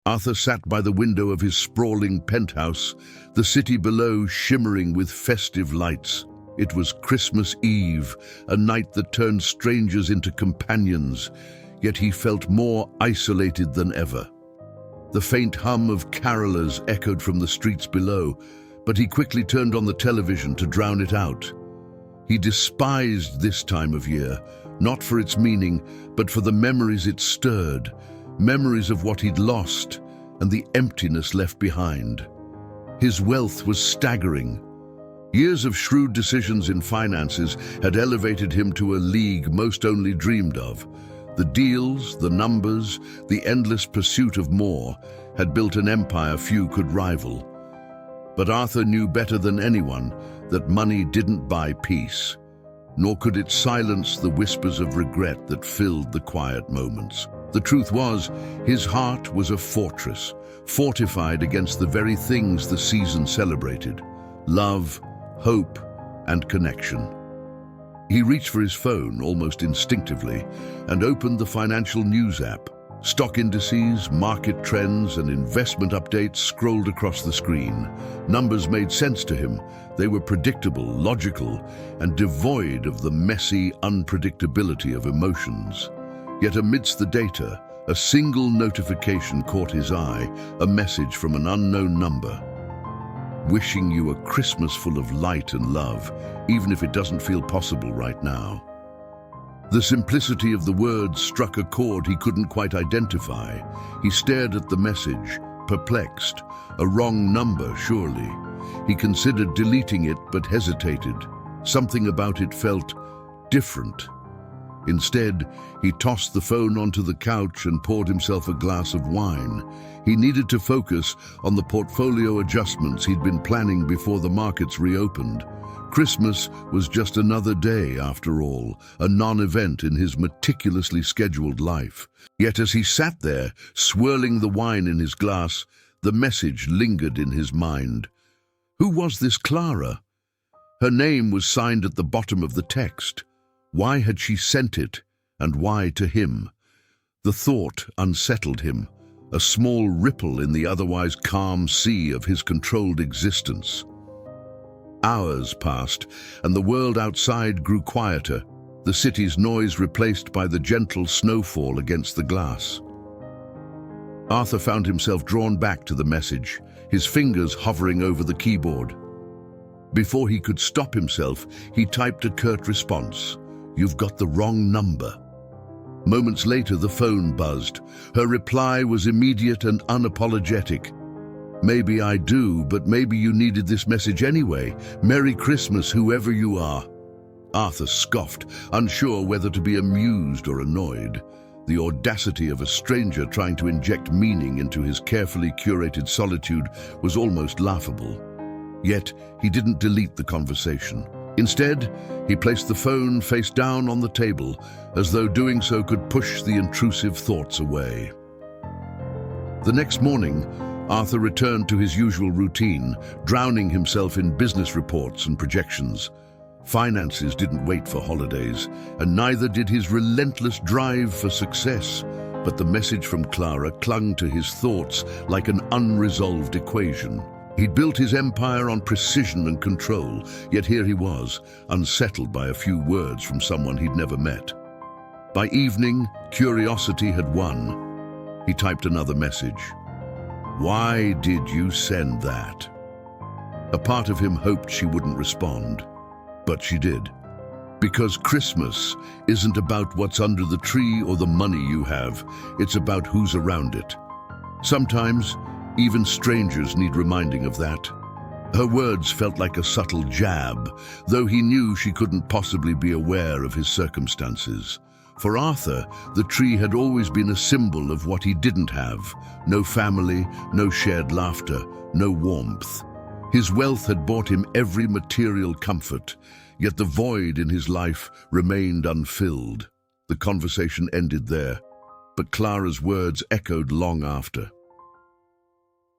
Arthur sat by the window of his sprawling penthouse, the city below shimmering with festive lights. It was Christmas Eve, a night that turned strangers into companions, yet he felt more isolated than ever. The faint hum of carolers echoed from the streets below, but he quickly turned on the television to drown it out. He despised this time of year, not for its meaning, but for the memories it stirred, memories of what he'd lost and the emptiness left behind. His wealth was staggering. Years of shrewd decisions in finances had elevated him to a league most only dreamed of. The deals, the numbers, the endless pursuit of more had built an empire few could rival. But Arthur knew better than anyone that money didn't buy peace, nor could it silence the whispers of regret that filled the quiet moments. The truth was, his heart was a fortress, fortified against the very things the season celebrated: love, hope, and connection. He reached for his phone almost instinctively and opened the financial news app. Stock indices, market trends, and investment updates scrolled across the screen. Numbers made sense to him. They were predictable, logical, and devoid of the messy unpredictability of emotions. Yet amidst the data, a single notification caught his eye, a message from an unknown number. Wishing you a Christmas full of light and love, even if it doesn't feel possible right now. The simplicity of the words struck a chord he couldn't quite identify. He stared at the message, perplexed. A wrong number, surely. He considered deleting it, but hesitated. Something about it felt different. Instead, he tossed the phone onto the couch and poured himself a glass of wine. He needed to focus on the portfolio adjustments he'd been planning before the markets reopened. Christmas was just another day, after all, a non-event in his meticulously scheduled life. Yet as he sat there, swirling the wine in his glass, the message lingered in his mind. Who was this Clara? Her name was signed at the bottom of the text. Why had she sent it, and why to him? The thought unsettled him, a small ripple in the otherwise calm sea of his controlled existence. Hours passed, and the world outside grew quieter, the city's noise replaced by the gentle snowfall against the glass. Arthur found himself drawn back to the message, his fingers hovering over the keyboard. Before he could stop himself, he typed a curt response: "You've got the wrong number." Moments later, the phone buzzed. Her reply was immediate and unapologetic. "Maybe I do, but maybe you needed this message anyway. Merry Christmas, whoever you are." Arthur scoffed, unsure whether to be amused or annoyed. The audacity of a stranger trying to inject meaning into his carefully curated solitude was almost laughable. Yet, he didn't delete the conversation. Instead, he placed the phone face down on the table, as though doing so could push the intrusive thoughts away. The next morning, Arthur returned to his usual routine, drowning himself in business reports and projections. Finances didn't wait for holidays, and neither did his relentless drive for success. But the message from Clara clung to his thoughts like an unresolved equation. He'd built his empire on precision and control, yet here he was, unsettled by a few words from someone he'd never met. By evening, curiosity had won. He typed another message. "Why did you send that?" A part of him hoped she wouldn't respond, but she did. Because Christmas isn't about what's under the tree or the money you have, it's about who's around it. Sometimes, even strangers need reminding of that. Her words felt like a subtle jab, though he knew she couldn't possibly be aware of his circumstances. For Arthur, the tree had always been a symbol of what he didn't have: no family, no shared laughter, no warmth. His wealth had bought him every material comfort, yet the void in his life remained unfilled. The conversation ended there, but Clara's words echoed long after.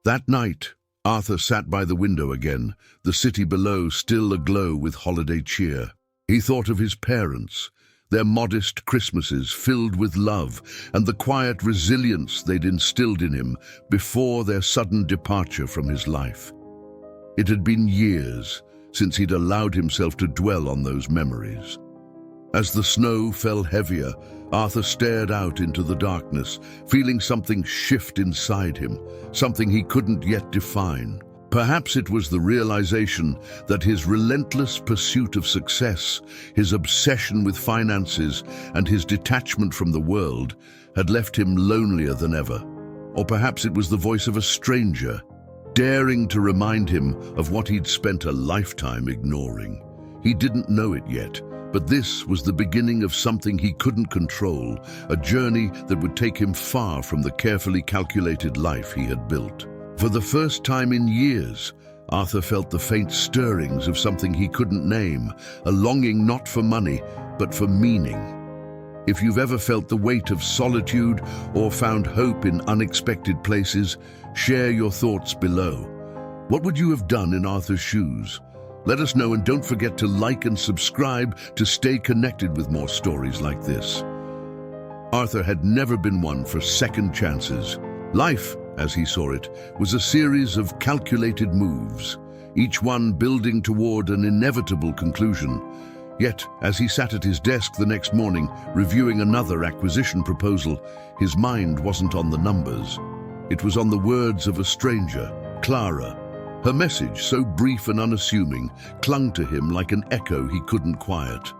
That night, Arthur sat by the window again, the city below still aglow with holiday cheer. He thought of his parents, their modest Christmases filled with love, and the quiet resilience they'd instilled in him before their sudden departure from his life. It had been years since he'd allowed himself to dwell on those memories. As the snow fell heavier, Arthur stared out into the darkness, feeling something shift inside him, something he couldn't yet define. Perhaps it was the realization that his relentless pursuit of success, his obsession with finances, and his detachment from the world had left him lonelier than ever. Or perhaps it was the voice of a stranger, daring to remind him of what he'd spent a lifetime ignoring. He didn't know it yet, but this was the beginning of something he couldn't control, a journey that would take him far from the carefully calculated life he had built. For the first time in years, Arthur felt the faint stirrings of something he couldn't name, a longing not for money, but for meaning. If you've ever felt the weight of solitude or found hope in unexpected places, share your thoughts below. What would you have done in Arthur's shoes? Let us know, and don't forget to like and subscribe to stay connected with more stories like this. Arthur had never been one for second chances. Life, as he saw it, was a series of calculated moves, each one building toward an inevitable conclusion. Yet, as he sat at his desk the next morning, reviewing another acquisition proposal, his mind wasn't on the numbers. It was on the words of a stranger, Clara. Her message, so brief and unassuming, clung to him like an echo he couldn't quiet.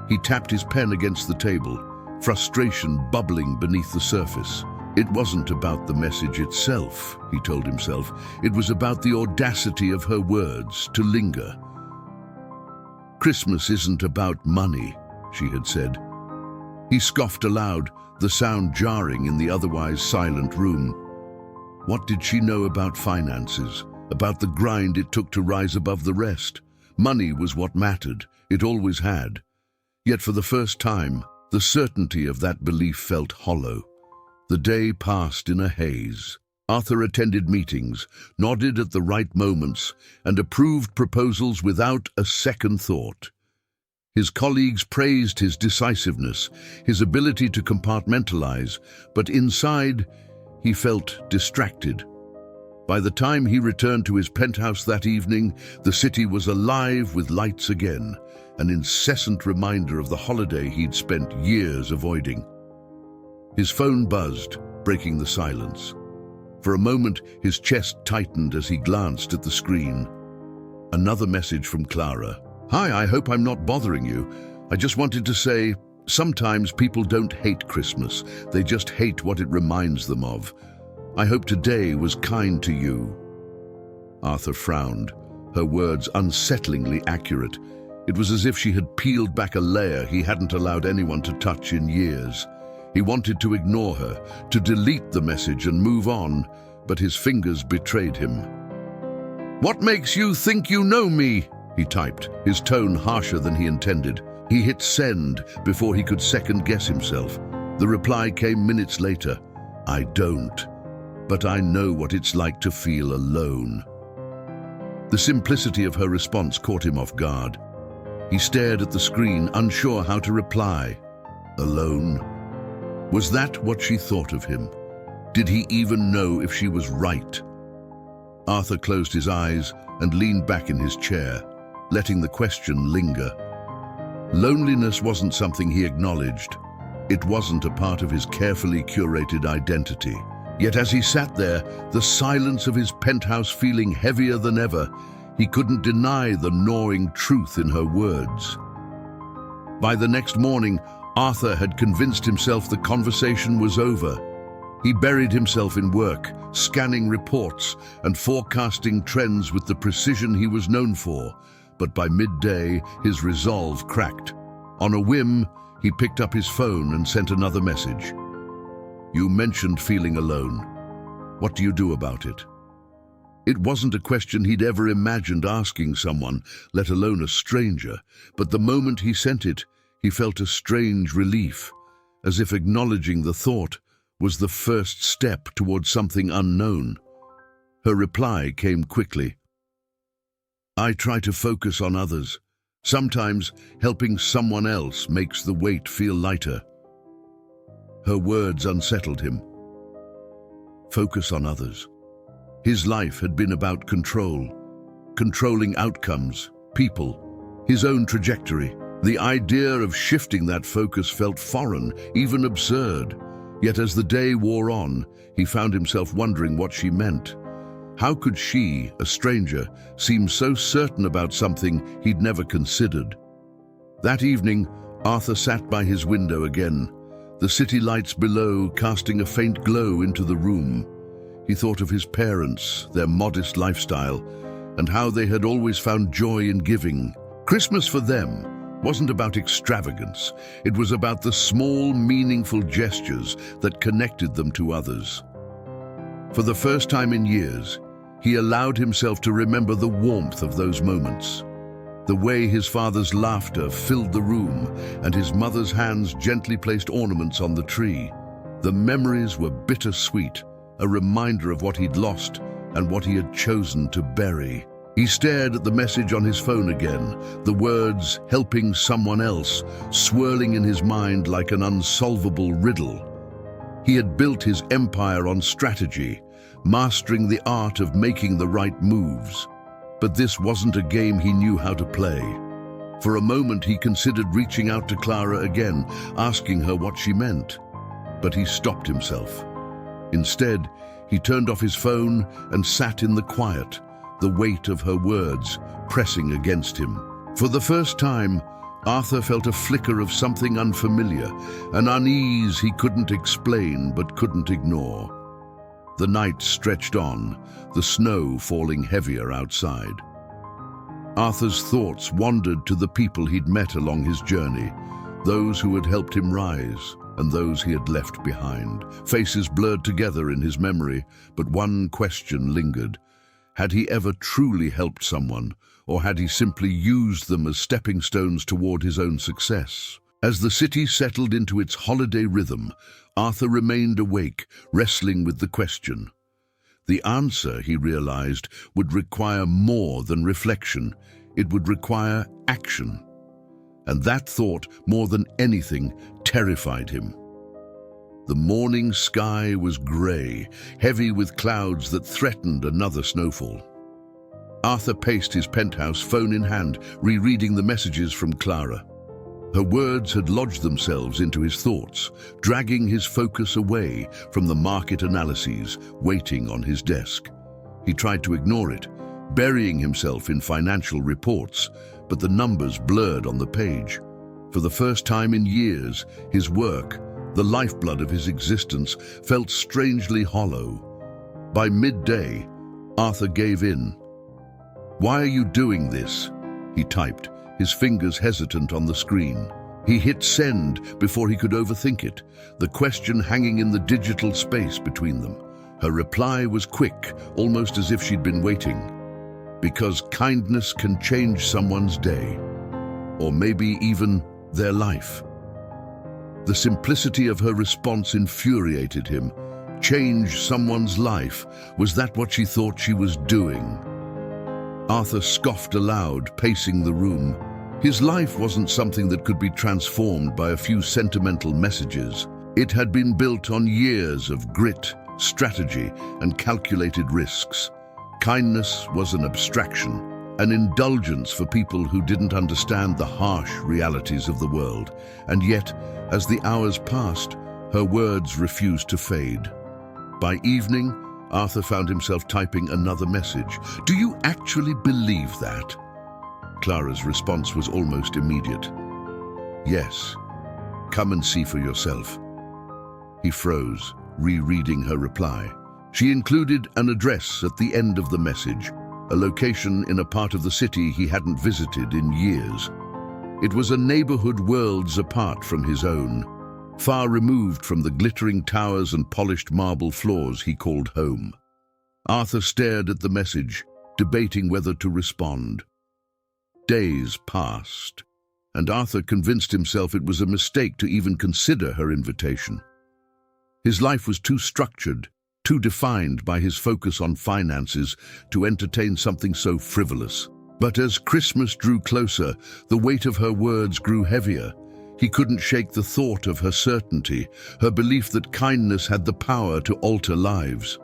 He tapped his pen against the table, frustration bubbling beneath the surface. It wasn't about the message itself, he told himself. It was about the audacity of her words to linger. "Christmas isn't about money," she had said. He scoffed aloud, the sound jarring in the otherwise silent room. What did she know about finances? About the grind it took to rise above the rest? Money was what mattered. It always had. Yet for the first time, the certainty of that belief felt hollow. The day passed in a haze. Arthur attended meetings, nodded at the right moments, and approved proposals without a second thought. His colleagues praised his decisiveness, his ability to compartmentalize, but inside, he felt distracted. By the time he returned to his penthouse that evening, the city was alive with lights again, an incessant reminder of the holiday he'd spent years avoiding. His phone buzzed, breaking the silence. For a moment, his chest tightened as he glanced at the screen. Another message from Clara. "Hi, I hope I'm not bothering you. I just wanted to say, sometimes people don't hate Christmas. They just hate what it reminds them of. I hope today was kind to you." Arthur frowned, her words unsettlingly accurate. It was as if she had peeled back a layer he hadn't allowed anyone to touch in years. He wanted to ignore her, to delete the message and move on, but his fingers betrayed him. "What makes you think you know me?" he typed, his tone harsher than he intended. He hit send before he could second-guess himself. The reply came minutes later. "I don't. But I know what it's like to feel alone." The simplicity of her response caught him off guard. He stared at the screen, unsure how to reply. Alone? Was that what she thought of him? Did he even know if she was right? Arthur closed his eyes and leaned back in his chair, letting the question linger. Loneliness wasn't something he acknowledged. It wasn't a part of his carefully curated identity. Yet as he sat there, the silence of his penthouse feeling heavier than ever, he couldn't deny the gnawing truth in her words. By the next morning, Arthur had convinced himself the conversation was over. He buried himself in work, scanning reports and forecasting trends with the precision he was known for. But by midday, his resolve cracked. On a whim, he picked up his phone and sent another message. "You mentioned feeling alone. What do you do about it?" It wasn't a question he'd ever imagined asking someone, let alone a stranger, but the moment he sent it, he felt a strange relief, as if acknowledging the thought was the first step toward something unknown. Her reply came quickly. "I try to focus on others. Sometimes helping someone else makes the weight feel lighter. Her words unsettled him. Focus on others. His life had been about control, controlling outcomes, people, his own trajectory. The idea of shifting that focus felt foreign, even absurd. Yet as the day wore on, he found himself wondering what she meant. How could she, a stranger, seem so certain about something he'd never considered? That evening, Arthur sat by his window again, the city lights below casting a faint glow into the room. He thought of his parents, their modest lifestyle, and how they had always found joy in giving. Christmas for them wasn't about extravagance. It was about the small, meaningful gestures that connected them to others. For the first time in years, he allowed himself to remember the warmth of those moments. The way his father's laughter filled the room and his mother's hands gently placed ornaments on the tree. The memories were bittersweet, a reminder of what he'd lost and what he had chosen to bury. He stared at the message on his phone again, the words "helping someone else" swirling in his mind like an unsolvable riddle. He had built his empire on strategy, mastering the art of making the right moves. But this wasn't a game he knew how to play. For a moment he considered reaching out to Clara again, asking her what she meant. But he stopped himself. Instead, he turned off his phone and sat in the quiet, the weight of her words pressing against him. For the first time, Arthur felt a flicker of something unfamiliar, an unease he couldn't explain but couldn't ignore. The night stretched on, the snow falling heavier outside. Arthur's thoughts wandered to the people he'd met along his journey, those who had helped him rise and those he had left behind. Faces blurred together in his memory, but one question lingered. Had he ever truly helped someone, or had he simply used them as stepping stones toward his own success? As the city settled into its holiday rhythm, Arthur remained awake, wrestling with the question. The answer, he realized, would require more than reflection. It would require action. And that thought, more than anything, terrified him. The morning sky was grey, heavy with clouds that threatened another snowfall. Arthur paced his penthouse, phone in hand, rereading the messages from Clara. Her words had lodged themselves into his thoughts, dragging his focus away from the market analyses waiting on his desk. He tried to ignore it, burying himself in financial reports, but the numbers blurred on the page. For the first time in years, his work, the lifeblood of his existence, felt strangely hollow. By midday, Arthur gave in. "Why are you doing this?" he typed, his fingers hesitant on the screen. He hit send before he could overthink it, the question hanging in the digital space between them. Her reply was quick, almost as if she'd been waiting. "Because kindness can change someone's day, or maybe even their life." The simplicity of her response infuriated him. Change someone's life, was that what she thought she was doing? Arthur scoffed aloud, pacing the room. His life wasn't something that could be transformed by a few sentimental messages. It had been built on years of grit, strategy, and calculated risks. Kindness was an abstraction, an indulgence for people who didn't understand the harsh realities of the world. And yet, as the hours passed, her words refused to fade. By evening, Arthur found himself typing another message. "Do you actually believe that?" Clara's response was almost immediate. "Yes. Come and see for yourself." He froze, rereading her reply. She included an address at the end of the message, a location in a part of the city he hadn't visited in years. It was a neighborhood worlds apart from his own, far removed from the glittering towers and polished marble floors he called home. Arthur stared at the message, debating whether to respond. Days passed, and Arthur convinced himself it was a mistake to even consider her invitation. His life was too structured, too defined by his focus on finances to entertain something so frivolous. But as Christmas drew closer, the weight of her words grew heavier. He couldn't shake the thought of her certainty, her belief that kindness had the power to alter lives.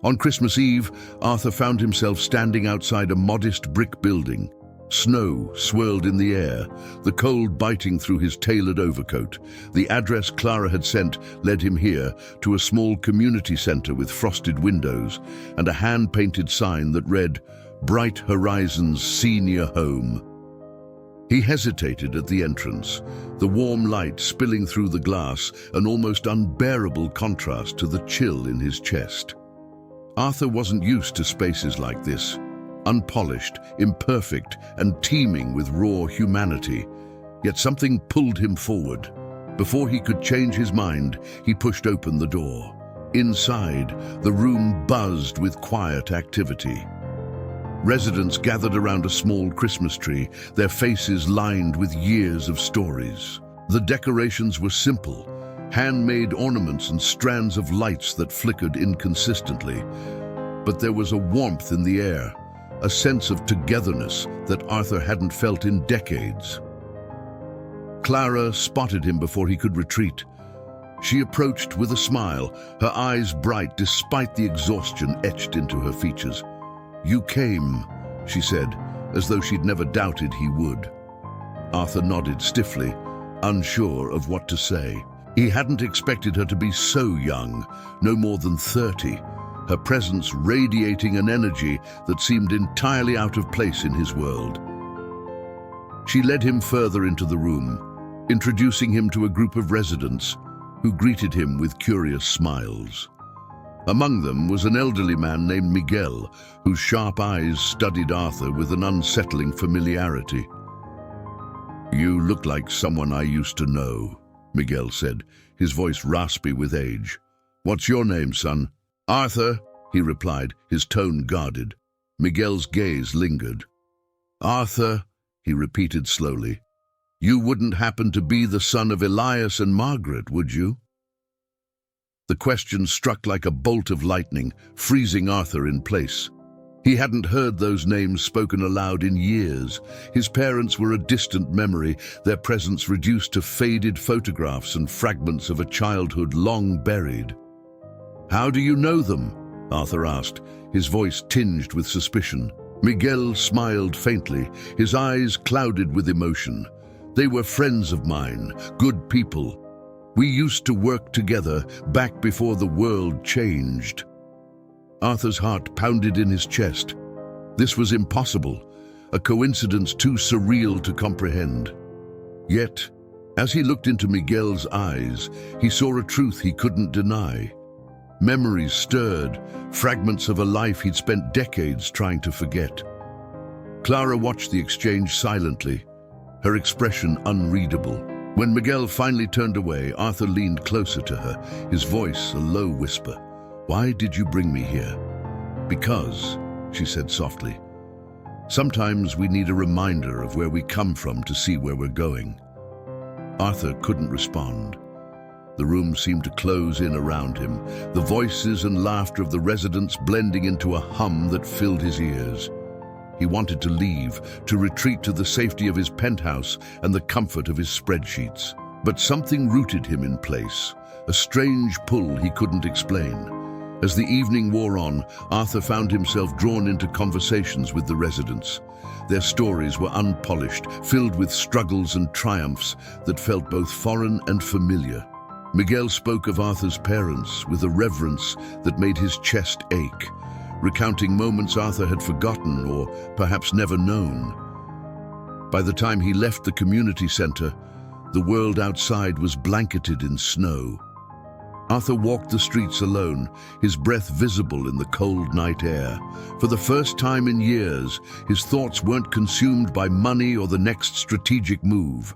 On Christmas Eve, Arthur found himself standing outside a modest brick building. Snow swirled in the air, the cold biting through his tailored overcoat. The address Clara had sent led him here, to a small community center with frosted windows and a hand-painted sign that read, "Bright Horizons Senior Home." He hesitated at the entrance, the warm light spilling through the glass, an almost unbearable contrast to the chill in his chest. Arthur wasn't used to spaces like this, unpolished, imperfect, and teeming with raw humanity. Yet something pulled him forward. Before he could change his mind, he pushed open the door. Inside, the room buzzed with quiet activity. Residents gathered around a small Christmas tree, their faces lined with years of stories. The decorations were simple, handmade ornaments and strands of lights that flickered inconsistently. But there was a warmth in the air, a sense of togetherness that Arthur hadn't felt in decades. Clara spotted him before he could retreat. She approached with a smile, her eyes bright despite the exhaustion etched into her features. "You came," she said, as though she'd never doubted he would. Arthur nodded stiffly, unsure of what to say. He hadn't expected her to be so young, no more than 30, her presence radiating an energy that seemed entirely out of place in his world. She led him further into the room, introducing him to a group of residents who greeted him with curious smiles. Among them was an elderly man named Miguel, whose sharp eyes studied Arthur with an unsettling familiarity. "You look like someone I used to know," Miguel said, his voice raspy with age. "What's your name, son?" "Arthur," he replied, his tone guarded. Miguel's gaze lingered. "Arthur," he repeated slowly, "you wouldn't happen to be the son of Elias and Margaret, would you?" The question struck like a bolt of lightning, freezing Arthur in place. He hadn't heard those names spoken aloud in years. His parents were a distant memory, their presence reduced to faded photographs and fragments of a childhood long buried. "How do you know them?" Arthur asked, his voice tinged with suspicion. Miguel smiled faintly, his eyes clouded with emotion. "They were friends of mine, good people. We used to work together back before the world changed." Arthur's heart pounded in his chest. This was impossible, a coincidence too surreal to comprehend. Yet, as he looked into Miguel's eyes, he saw a truth he couldn't deny. Memories stirred, fragments of a life he'd spent decades trying to forget. Clara watched the exchange silently, her expression unreadable. When Miguel finally turned away, Arthur leaned closer to her, his voice a low whisper. "Why did you bring me here?" "Because," she said softly, "sometimes we need a reminder of where we come from to see where we're going." Arthur couldn't respond. The room seemed to close in around him, the voices and laughter of the residents blending into a hum that filled his ears. He wanted to leave, to retreat to the safety of his penthouse and the comfort of his spreadsheets. But something rooted him in place, a strange pull he couldn't explain. As the evening wore on, Arthur found himself drawn into conversations with the residents. Their stories were unpolished, filled with struggles and triumphs that felt both foreign and familiar. Miguel spoke of Arthur's parents with a reverence that made his chest ache, recounting moments Arthur had forgotten or perhaps never known. By the time he left the community center, the world outside was blanketed in snow. Arthur walked the streets alone, his breath visible in the cold night air. For the first time in years, his thoughts weren't consumed by money or the next strategic move.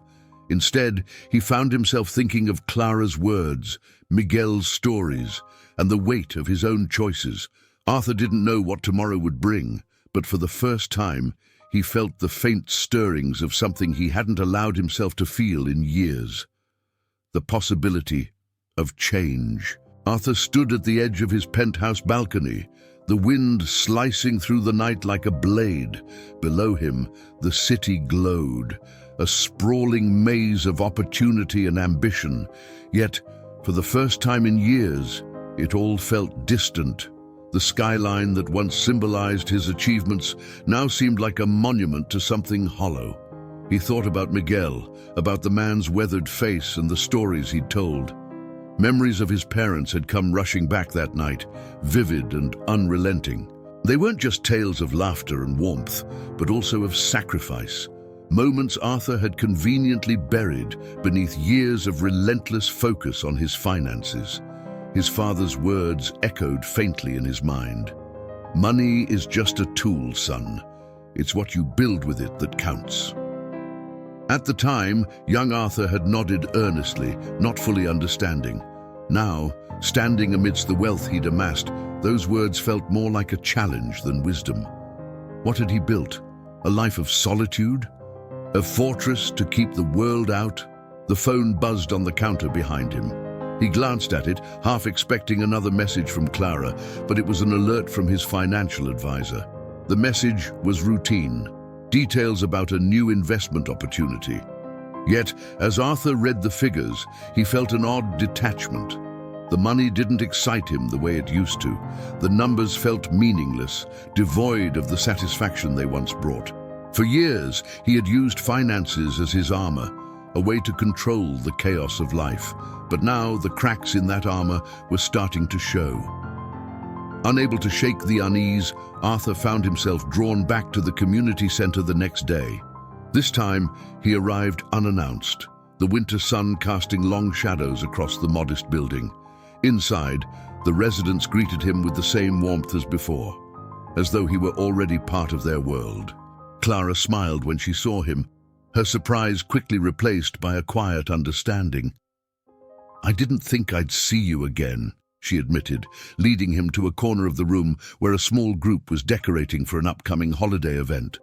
Instead, he found himself thinking of Clara's words, Miguel's stories, and the weight of his own choices. Arthur didn't know what tomorrow would bring, but for the first time, he felt the faint stirrings of something he hadn't allowed himself to feel in years. The possibility of change. Arthur stood at the edge of his penthouse balcony, the wind slicing through the night like a blade. Below him, the city glowed, a sprawling maze of opportunity and ambition. Yet, for the first time in years, it all felt distant. The skyline that once symbolized his achievements now seemed like a monument to something hollow. He thought about Miguel, about the man's weathered face and the stories he'd told. Memories of his parents had come rushing back that night, vivid and unrelenting. They weren't just tales of laughter and warmth, but also of sacrifice. Moments Arthur had conveniently buried beneath years of relentless focus on his finances. His father's words echoed faintly in his mind. "Money is just a tool, son. It's what you build with it that counts." At the time, young Arthur had nodded earnestly, not fully understanding. Now, standing amidst the wealth he'd amassed, those words felt more like a challenge than wisdom. What had he built? A life of solitude? A fortress to keep the world out? The phone buzzed on the counter behind him. He glanced at it, half expecting another message from Clara, but it was an alert from his financial advisor. The message was routine, details about a new investment opportunity. Yet, as Arthur read the figures, he felt an odd detachment. The money didn't excite him the way it used to. The numbers felt meaningless, devoid of the satisfaction they once brought. For years, he had used finances as his armor, a way to control the chaos of life. But now the cracks in that armor were starting to show. Unable to shake the unease, Arthur found himself drawn back to the community center the next day. This time, he arrived unannounced, the winter sun casting long shadows across the modest building. Inside, the residents greeted him with the same warmth as before, as though he were already part of their world. Clara smiled when she saw him, her surprise quickly replaced by a quiet understanding. "I didn't think I'd see you again," she admitted, leading him to a corner of the room where a small group was decorating for an upcoming holiday event.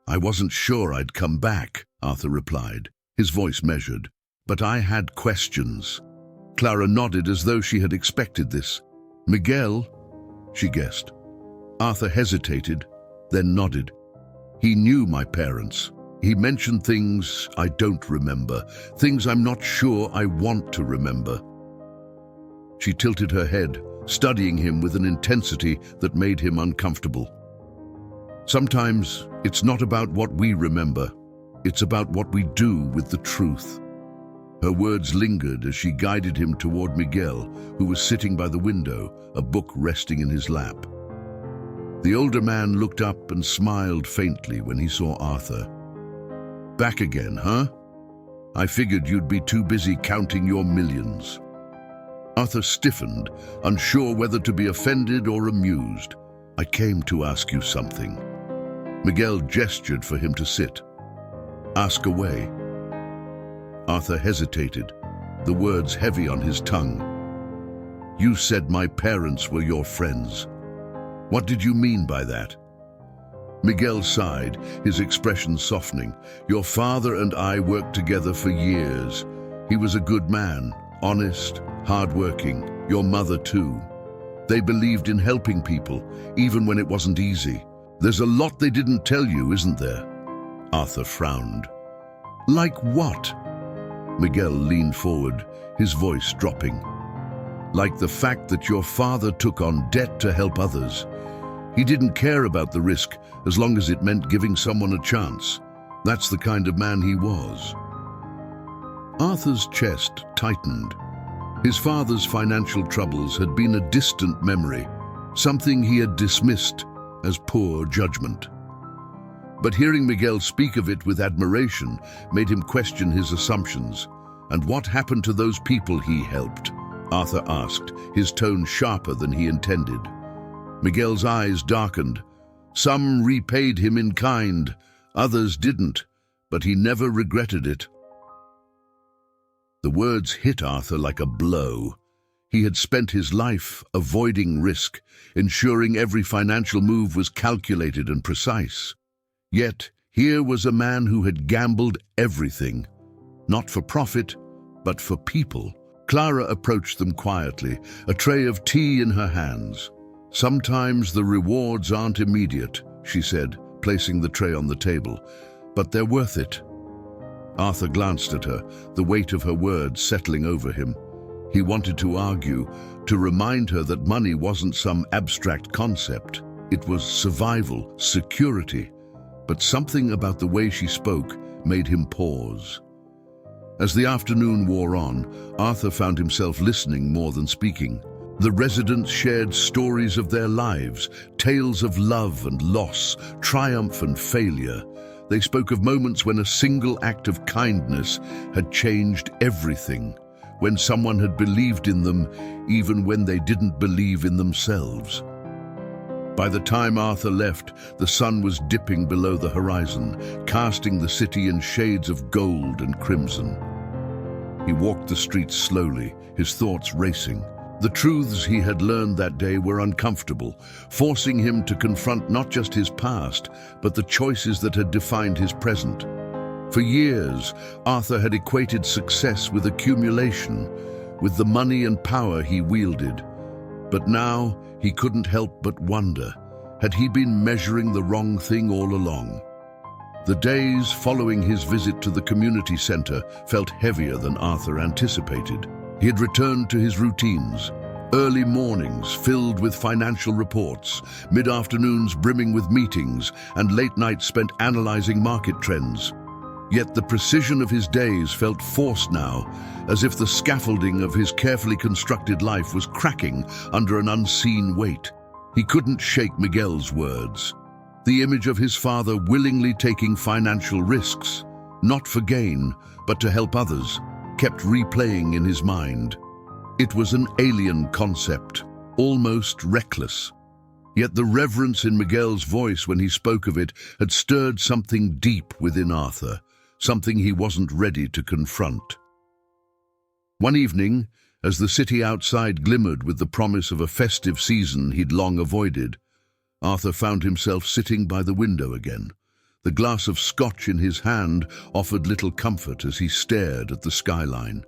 "I wasn't sure I'd come back," Arthur replied, his voice measured. "But I had questions." Clara nodded as though she had expected this. "Miguel?" she guessed. Arthur hesitated, then nodded. "He knew my parents. He mentioned things I don't remember, things I'm not sure I want to remember." She tilted her head, studying him with an intensity that made him uncomfortable. "Sometimes it's not about what we remember, it's about what we do with the truth." Her words lingered as she guided him toward Miguel, who was sitting by the window, a book resting in his lap. The older man looked up and smiled faintly when he saw Arthur. "Back again, huh? I figured you'd be too busy counting your millions." Arthur stiffened, unsure whether to be offended or amused. "I came to ask you something." Miguel gestured for him to sit. "Ask away." Arthur hesitated, the words heavy on his tongue. "You said my parents were your friends. What did you mean by that?" Miguel sighed, his expression softening. "Your father and I worked together for years. He was a good man, honest, hardworking. Your mother too. They believed in helping people, even when it wasn't easy. There's a lot they didn't tell you, isn't there?" Arthur frowned. "Like what?" Miguel leaned forward, his voice dropping. "Like the fact that your father took on debt to help others. He didn't care about the risk as long as it meant giving someone a chance. That's the kind of man he was." Arthur's chest tightened. His father's financial troubles had been a distant memory, something he had dismissed as poor judgment. But hearing Miguel speak of it with admiration made him question his assumptions. "And what happened to those people he helped?" Arthur asked, his tone sharper than he intended. Miguel's eyes darkened. "Some repaid him in kind, others didn't, but he never regretted it." The words hit Arthur like a blow. He had spent his life avoiding risk, ensuring every financial move was calculated and precise. Yet, here was a man who had gambled everything, not for profit, but for people. Clara approached them quietly, a tray of tea in her hands. "Sometimes the rewards aren't immediate," she said, placing the tray on the table, "but they're worth it." Arthur glanced at her, the weight of her words settling over him. He wanted to argue, to remind her that money wasn't some abstract concept. It was survival, security. But something about the way she spoke made him pause. As the afternoon wore on, Arthur found himself listening more than speaking. The residents shared stories of their lives, tales of love and loss, triumph and failure. They spoke of moments when a single act of kindness had changed everything, when someone had believed in them even when they didn't believe in themselves. By the time Arthur left, the sun was dipping below the horizon, casting the city in shades of gold and crimson. He walked the streets slowly, his thoughts racing. The truths he had learned that day were uncomfortable, forcing him to confront not just his past, but the choices that had defined his present. For years, Arthur had equated success with accumulation, with the money and power he wielded. But now, he couldn't help but wonder, had he been measuring the wrong thing all along? The days following his visit to the community center felt heavier than Arthur anticipated. He had returned to his routines, early mornings filled with financial reports, mid-afternoons brimming with meetings, and late nights spent analyzing market trends. Yet the precision of his days felt forced now, as if the scaffolding of his carefully constructed life was cracking under an unseen weight. He couldn't shake Miguel's words. The image of his father willingly taking financial risks, not for gain, but to help others, kept replaying in his mind. It was an alien concept, almost reckless. Yet the reverence in Miguel's voice when he spoke of it had stirred something deep within Arthur, something he wasn't ready to confront. One evening, as the city outside glimmered with the promise of a festive season he'd long avoided, Arthur found himself sitting by the window again. The glass of scotch in his hand offered little comfort as he stared at the skyline.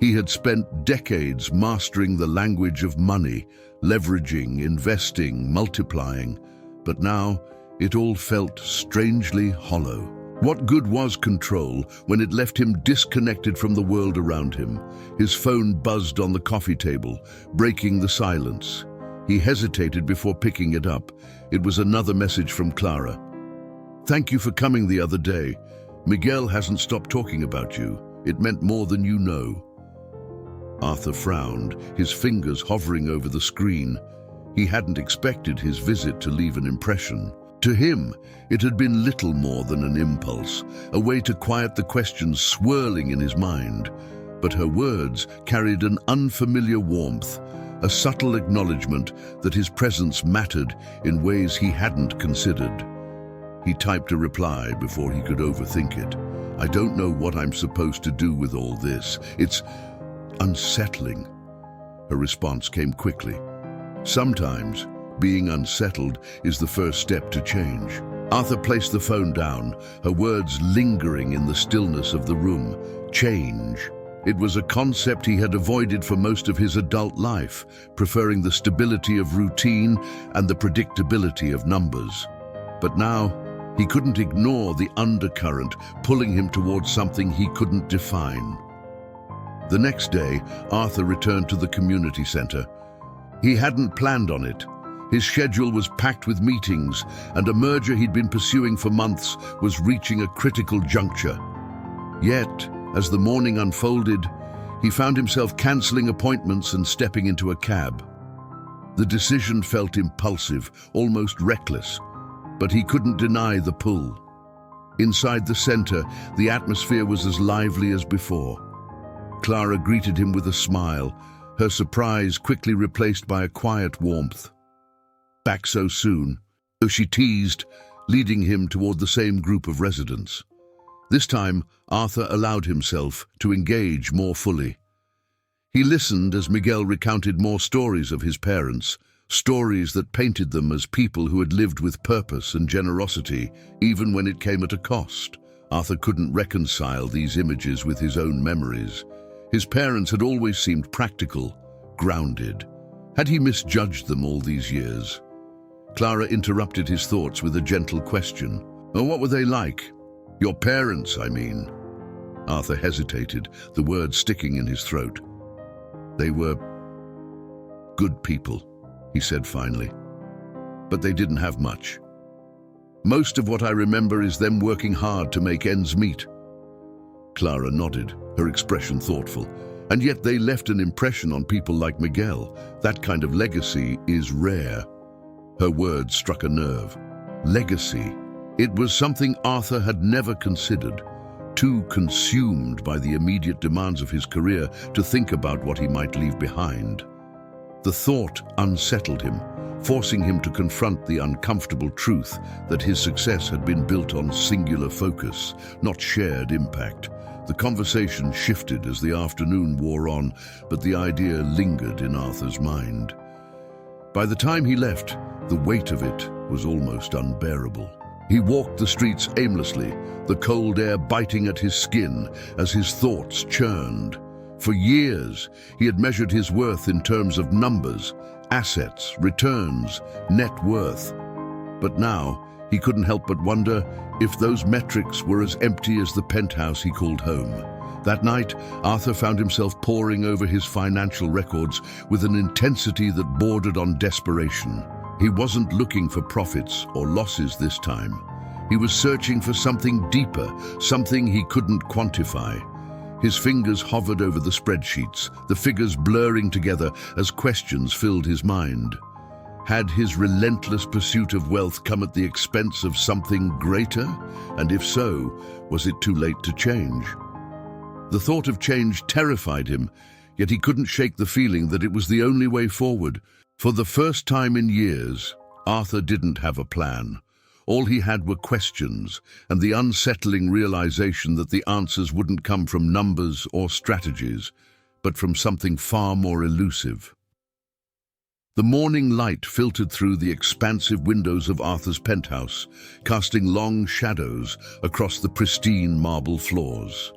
He had spent decades mastering the language of money, leveraging, investing, multiplying, but now it all felt strangely hollow. What good was control when it left him disconnected from the world around him? His phone buzzed on the coffee table, breaking the silence. He hesitated before picking it up. It was another message from Clara. "Thank you for coming the other day. Miguel hasn't stopped talking about you. It meant more than you know." Arthur frowned, his fingers hovering over the screen. He hadn't expected his visit to leave an impression. To him, it had been little more than an impulse, a way to quiet the questions swirling in his mind. But her words carried an unfamiliar warmth, a subtle acknowledgement that his presence mattered in ways he hadn't considered. He typed a reply before he could overthink it. "I don't know what I'm supposed to do with all this. It's unsettling." Her response came quickly. "Sometimes, being unsettled is the first step to change." Arthur placed the phone down, her words lingering in the stillness of the room. Change. It was a concept he had avoided for most of his adult life, preferring the stability of routine and the predictability of numbers. But now, he couldn't ignore the undercurrent pulling him towards something he couldn't define. The next day, Arthur returned to the community center. He hadn't planned on it. His schedule was packed with meetings, and a merger he'd been pursuing for months was reaching a critical juncture. Yet, as the morning unfolded, he found himself canceling appointments and stepping into a cab. The decision felt impulsive, almost reckless, but he couldn't deny the pull. Inside the center, the atmosphere was as lively as before. Clara greeted him with a smile, her surprise quickly replaced by a quiet warmth. "Back so soon?" though she teased, leading him toward the same group of residents. This time, Arthur allowed himself to engage more fully. He listened as Miguel recounted more stories of his parents, stories that painted them as people who had lived with purpose and generosity, even when it came at a cost. Arthur couldn't reconcile these images with his own memories. His parents had always seemed practical, grounded. Had he misjudged them all these years? Clara interrupted his thoughts with a gentle question. "Oh, what were they like? Your parents, I mean." Arthur hesitated, the words sticking in his throat. "They were good people," he said finally. "But they didn't have much. Most of what I remember is them working hard to make ends meet." Clara nodded, her expression thoughtful. "And yet they left an impression on people like Miguel. That kind of legacy is rare." Her words struck a nerve. Legacy. It was something Arthur had never considered, too consumed by the immediate demands of his career to think about what he might leave behind. The thought unsettled him, forcing him to confront the uncomfortable truth that his success had been built on singular focus, not shared impact. The conversation shifted as the afternoon wore on, but the idea lingered in Arthur's mind. By the time he left, the weight of it was almost unbearable. He walked the streets aimlessly, the cold air biting at his skin as his thoughts churned. For years, he had measured his worth in terms of numbers, assets, returns, net worth. But now, he couldn't help but wonder if those metrics were as empty as the penthouse he called home. That night, Arthur found himself poring over his financial records with an intensity that bordered on desperation. He wasn't looking for profits or losses this time. He was searching for something deeper, something he couldn't quantify. His fingers hovered over the spreadsheets, the figures blurring together as questions filled his mind. Had his relentless pursuit of wealth come at the expense of something greater? And if so, was it too late to change? The thought of change terrified him, yet he couldn't shake the feeling that it was the only way forward. For the first time in years, Arthur didn't have a plan. All he had were questions, and the unsettling realization that the answers wouldn't come from numbers or strategies, but from something far more elusive. The morning light filtered through the expansive windows of Arthur's penthouse, casting long shadows across the pristine marble floors.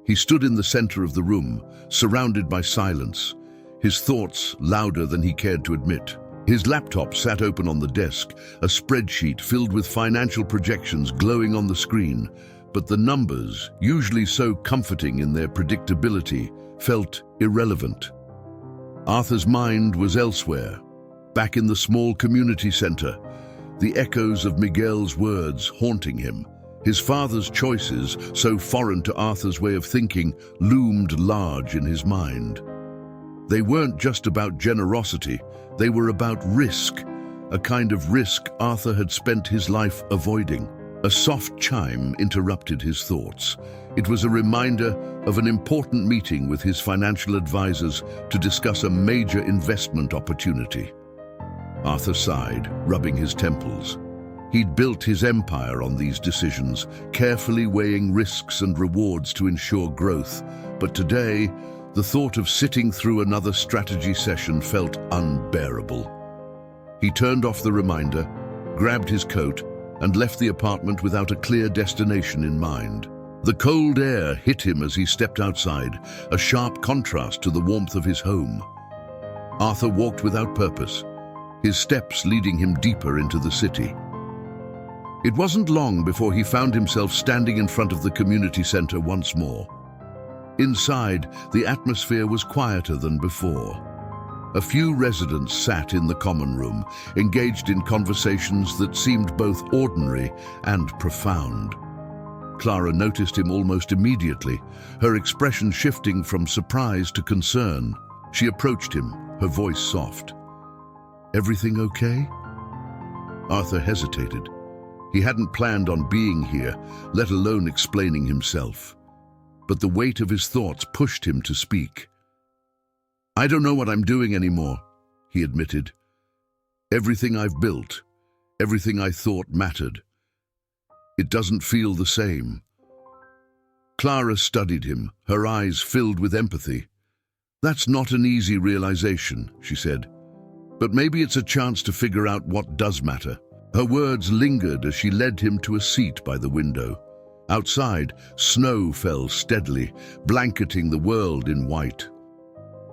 He stood in the center of the room, surrounded by silence, his thoughts louder than he cared to admit. His laptop sat open on the desk, a spreadsheet filled with financial projections glowing on the screen, but the numbers, usually so comforting in their predictability, felt irrelevant. Arthur's mind was elsewhere, back in the small community center, the echoes of Miguel's words haunting him. His father's choices, so foreign to Arthur's way of thinking, loomed large in his mind. They weren't just about generosity, they were about risk, a kind of risk Arthur had spent his life avoiding. A soft chime interrupted his thoughts. It was a reminder of an important meeting with his financial advisors to discuss a major investment opportunity. Arthur sighed, rubbing his temples. He'd built his empire on these decisions, carefully weighing risks and rewards to ensure growth. But today, the thought of sitting through another strategy session felt unbearable. He turned off the reminder, grabbed his coat, and left the apartment without a clear destination in mind. The cold air hit him as he stepped outside, a sharp contrast to the warmth of his home. Arthur walked without purpose, his steps leading him deeper into the city. It wasn't long before he found himself standing in front of the community center once more. Inside, the atmosphere was quieter than before. A few residents sat in the common room, engaged in conversations that seemed both ordinary and profound. Clara noticed him almost immediately, her expression shifting from surprise to concern. She approached him, her voice soft. "Everything okay?" Arthur hesitated. He hadn't planned on being here, let alone explaining himself. But the weight of his thoughts pushed him to speak. "I don't know what I'm doing anymore," he admitted. "Everything I've built, everything I thought mattered. It doesn't feel the same." Clara studied him, her eyes filled with empathy. "That's not an easy realization," she said. "But maybe it's a chance to figure out what does matter." Her words lingered as she led him to a seat by the window. Outside, snow fell steadily, blanketing the world in white.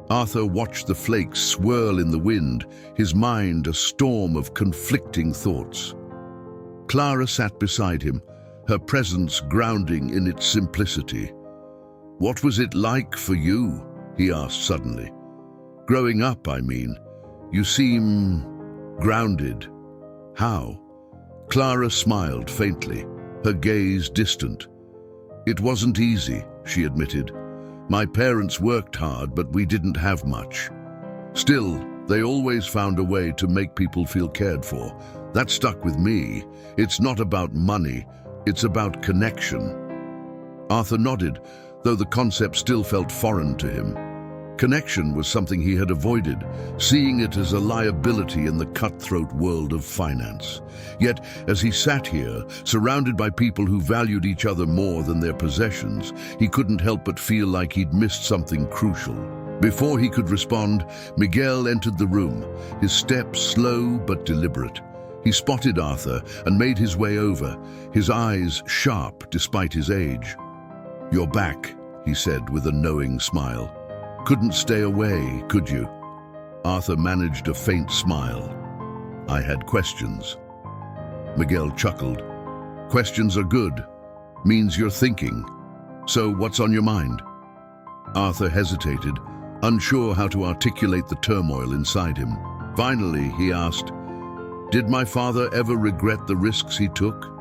Arthur watched the flakes swirl in the wind, his mind a storm of conflicting thoughts. Clara sat beside him, her presence grounding in its simplicity. "What was it like for you?" he asked suddenly. "Growing up, I mean. You seem grounded." "How?" Clara smiled faintly, her gaze distant. "It wasn't easy," she admitted. "My parents worked hard, but we didn't have much. Still, they always found a way to make people feel cared for. That stuck with me. It's not about money, it's about connection." Arthur nodded, though the concept still felt foreign to him. Connection was something he had avoided, seeing it as a liability in the cutthroat world of finance. Yet, as he sat here, surrounded by people who valued each other more than their possessions, he couldn't help but feel like he'd missed something crucial. Before he could respond, Miguel entered the room, his steps slow but deliberate. He spotted Arthur and made his way over, his eyes sharp despite his age. "You're back," he said with a knowing smile. "Couldn't stay away, could you?" Arthur managed a faint smile. "I had questions." Miguel chuckled. "Questions are good. Means you're thinking. So what's on your mind?" Arthur hesitated, unsure how to articulate the turmoil inside him. Finally, he asked, "Did my father ever regret the risks he took?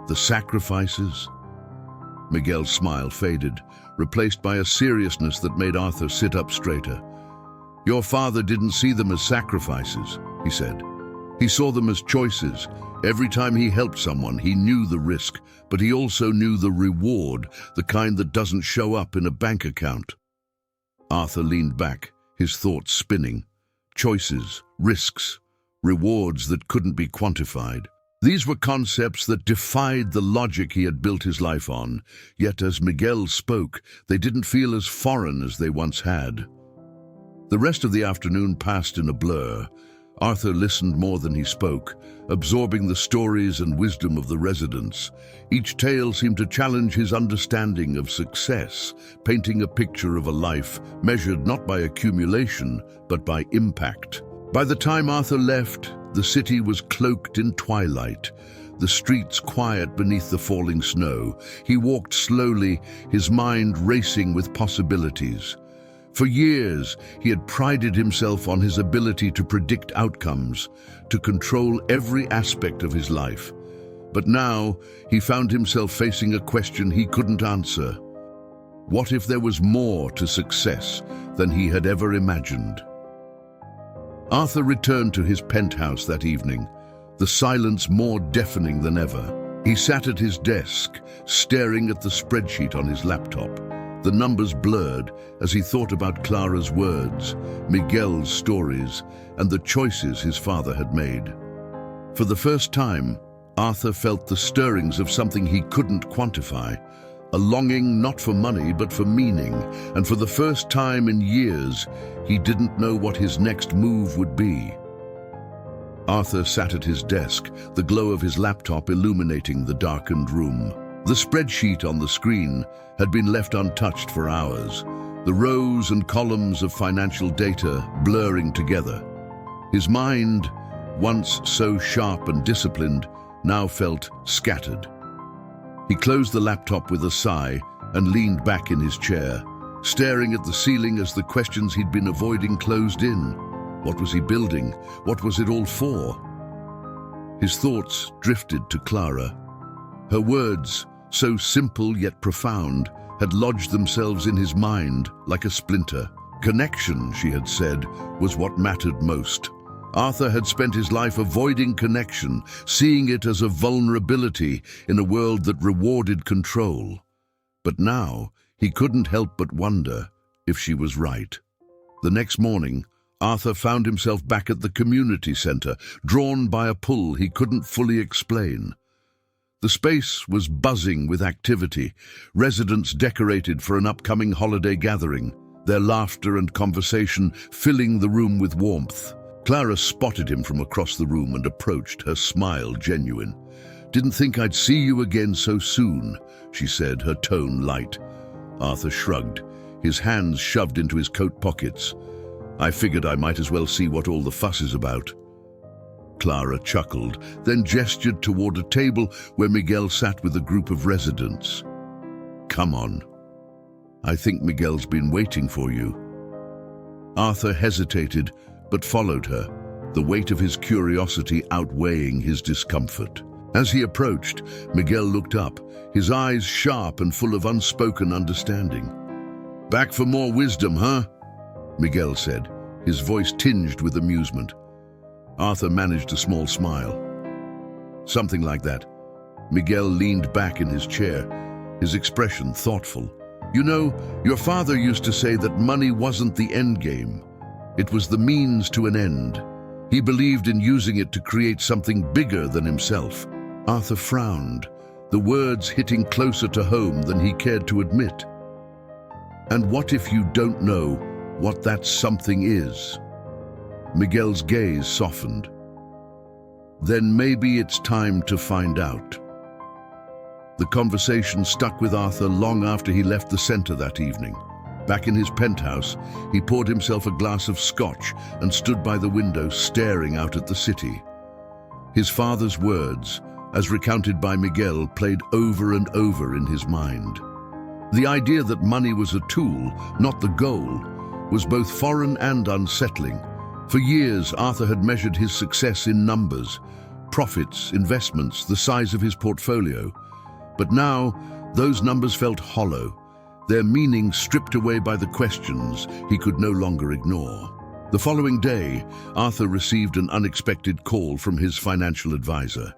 The sacrifices?" Miguel's smile faded, replaced by a seriousness that made Arthur sit up straighter. "Your father didn't see them as sacrifices," he said. "He saw them as choices. Every time he helped someone, he knew the risk, but he also knew the reward, the kind that doesn't show up in a bank account." Arthur leaned back, his thoughts spinning. Choices, risks, rewards that couldn't be quantified. These were concepts that defied the logic he had built his life on, yet as Miguel spoke, they didn't feel as foreign as they once had. The rest of the afternoon passed in a blur. Arthur listened more than he spoke, absorbing the stories and wisdom of the residents. Each tale seemed to challenge his understanding of success, painting a picture of a life measured not by accumulation, but by impact. By the time Arthur left, the city was cloaked in twilight, the streets quiet beneath the falling snow. He walked slowly, his mind racing with possibilities. For years, he had prided himself on his ability to predict outcomes, to control every aspect of his life. But now, he found himself facing a question he couldn't answer. What if there was more to success than he had ever imagined? Arthur returned to his penthouse that evening, the silence more deafening than ever. He sat at his desk, staring at the spreadsheet on his laptop. The numbers blurred as he thought about Clara's words, Miguel's stories, and the choices his father had made. For the first time, Arthur felt the stirrings of something he couldn't quantify, a longing not for money but for meaning, and for the first time in years, he didn't know what his next move would be. Arthur sat at his desk, the glow of his laptop illuminating the darkened room. The spreadsheet on the screen had been left untouched for hours, the rows and columns of financial data blurring together. His mind, once so sharp and disciplined, now felt scattered. He closed the laptop with a sigh and leaned back in his chair, staring at the ceiling as the questions he'd been avoiding closed in. What was he building? What was it all for? His thoughts drifted to Clara. Her words, so simple yet profound, had lodged themselves in his mind like a splinter. Connection, she had said, was what mattered most. Arthur had spent his life avoiding connection, seeing it as a vulnerability in a world that rewarded control. But now, he couldn't help but wonder if she was right. The next morning, Arthur found himself back at the community center, drawn by a pull he couldn't fully explain. The space was buzzing with activity, residents decorated for an upcoming holiday gathering, their laughter and conversation filling the room with warmth. Clara spotted him from across the room and approached, her smile genuine. "Didn't think I'd see you again so soon," she said, her tone light. Arthur shrugged, his hands shoved into his coat pockets. I figured I might as well see what all the fuss is about. Clara chuckled, then gestured toward a table where Miguel sat with a group of residents. Come on. I think Miguel's been waiting for you. Arthur hesitated, but followed her, the weight of his curiosity outweighing his discomfort. As he approached, Miguel looked up, his eyes sharp and full of unspoken understanding. Back for more wisdom, huh? Miguel said, his voice tinged with amusement. Arthur managed a small smile. Something like that. Miguel leaned back in his chair, his expression thoughtful. You know, your father used to say that money wasn't the end game. It was the means to an end. He believed in using it to create something bigger than himself. Arthur frowned, the words hitting closer to home than he cared to admit. And what if you don't know what that something is? Miguel's gaze softened. Then maybe it's time to find out. The conversation stuck with Arthur long after he left the center that evening. Back in his penthouse, he poured himself a glass of scotch and stood by the window staring out at the city. His father's words, as recounted by Miguel, played over and over in his mind. The idea that money was a tool, not the goal, was both foreign and unsettling. For years, Arthur had measured his success in numbers, profits, investments, the size of his portfolio. But now, those numbers felt hollow, their meaning stripped away by the questions he could no longer ignore. The following day, Arthur received an unexpected call from his financial advisor.